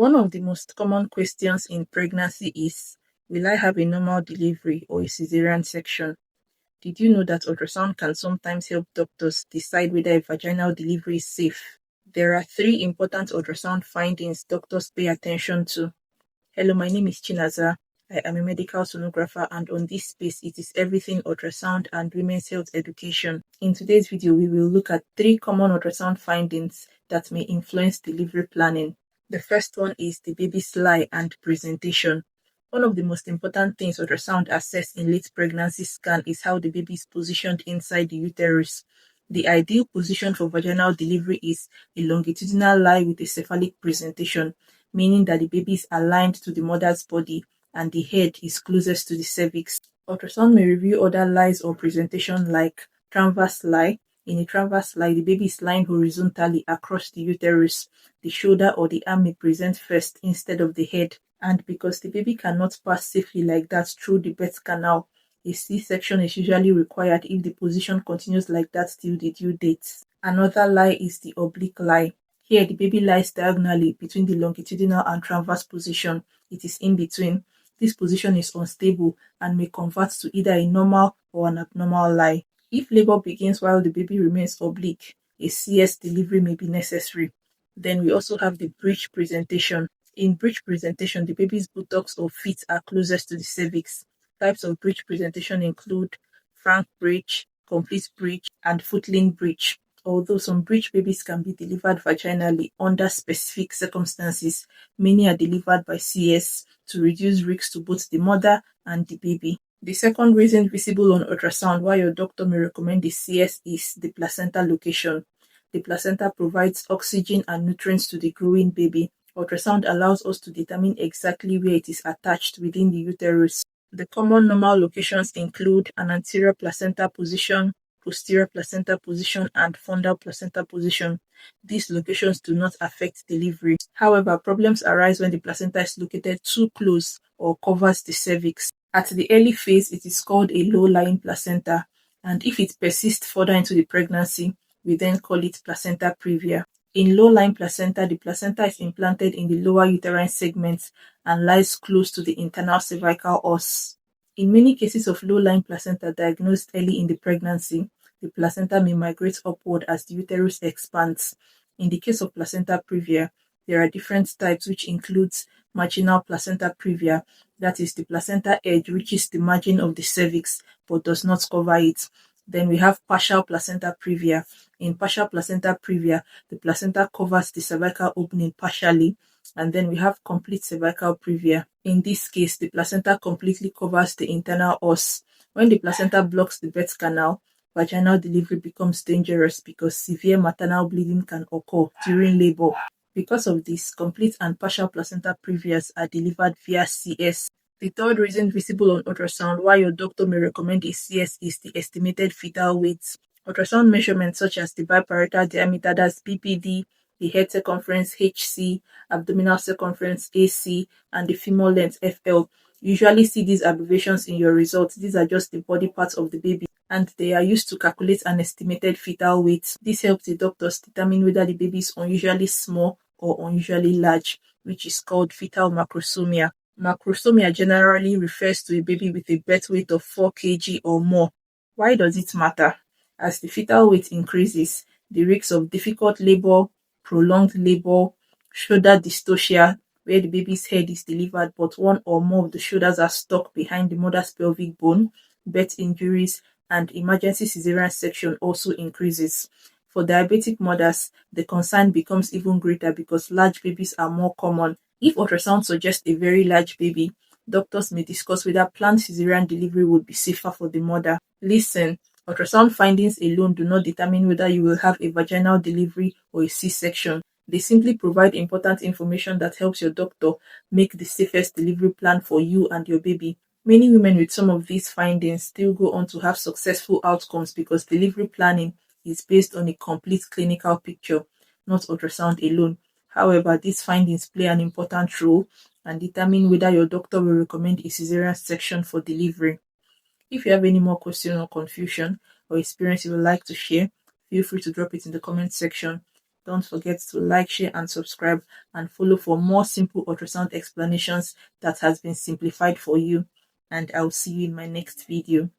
One of the most common questions in pregnancy is, will I have a normal delivery or a cesarean section? Did you know that ultrasound can sometimes help doctors decide whether a vaginal delivery is safe? There are three important ultrasound findings doctors pay attention to. Hello, my name is Chinaza. I am a medical sonographer, and on this space it is everything ultrasound and women's health education. In today's video, we will look at three common ultrasound findings that may influence delivery planning. The first one is the baby's lie and presentation. One of the most important things ultrasound assess in late pregnancy scan is how the baby is positioned inside the uterus. The ideal position for vaginal delivery is a longitudinal lie with a cephalic presentation, meaning that the baby is aligned to the mother's body and the head is closest to the cervix. Ultrasound may reveal other lies or presentation like transverse lie. In a transverse lie, the baby is lying horizontally across the uterus. The shoulder or the arm may present first instead of the head. And because the baby cannot pass safely like that through the birth canal, a C-section is usually required if the position continues like that till the due date. Another lie is the oblique lie. Here, the baby lies diagonally between the longitudinal and transverse position. It is in between. This position is unstable and may convert to either a normal or an abnormal lie. If labor begins while the baby remains oblique, a CS delivery may be necessary. Then we also have the breech presentation. In breech presentation, the baby's buttocks or feet are closest to the cervix. Types of breech presentation include frank breech, complete breech, and footling breech. Although some breech babies can be delivered vaginally under specific circumstances, many are delivered by CS to reduce risks to both the mother and the baby. The second reason visible on ultrasound why your doctor may recommend the CS is the placenta location. The placenta provides oxygen and nutrients to the growing baby. Ultrasound allows us to determine exactly where it is attached within the uterus. The common normal locations include an anterior placenta position, posterior placenta position, and fundal placenta position. These locations do not affect delivery. However, problems arise when the placenta is located too close or covers the cervix. At the early phase, it is called a low-lying placenta, and if it persists further into the pregnancy, we then call it placenta previa. In low-lying placenta, the placenta is implanted in the lower uterine segment and lies close to the internal cervical os. In many cases of low-lying placenta diagnosed early in the pregnancy, the placenta may migrate upward as the uterus expands. In the case of placenta previa, there are different types, which includes marginal placenta previa, that is, the placenta edge reaches the margin of the cervix but does not cover it. Then we have partial placenta previa. In partial placenta previa, the placenta covers the cervical opening partially, and then we have complete cervical previa. In this case, the placenta completely covers the internal os. When the placenta blocks the birth canal, vaginal delivery becomes dangerous because severe maternal bleeding can occur during labor. Because of this, complete and partial placenta previas are delivered via CS. The third reason visible on ultrasound why your doctor may recommend a CS is the estimated fetal weight. Ultrasound measurements such as the biparietal diameter, that's BPD, the head circumference HC, abdominal circumference AC, and the femur length FL. You usually see these abbreviations in your results. These are just the body parts of the baby, and they are used to calculate an estimated fetal weight. This helps the doctors determine whether the baby is unusually small or unusually large, which is called fetal macrosomia. Macrosomia generally refers to a baby with a birth weight of 4 kg or more. Why does it matter? As the fetal weight increases, the risks of difficult labor, prolonged labor, shoulder dystocia, where the baby's head is delivered but one or more of the shoulders are stuck behind the mother's pelvic bone, birth injuries, and emergency cesarean section also increases. For diabetic mothers, the concern becomes even greater because large babies are more common. If ultrasound suggests a very large baby, doctors may discuss whether planned cesarean delivery would be safer for the mother. Listen, ultrasound findings alone do not determine whether you will have a vaginal delivery or a C-section. They simply provide important information that helps your doctor make the safest delivery plan for you and your baby. Many women with some of these findings still go on to have successful outcomes because delivery planning is based on a complete clinical picture, not ultrasound alone. However, these findings play an important role and determine whether your doctor will recommend a cesarean section for delivery. If you have any more questions or confusion or experience you would like to share, feel free to drop it in the comment section. Don't forget to like, share, and subscribe, and follow for more simple ultrasound explanations that has been simplified for you. And I'll see you in my next video.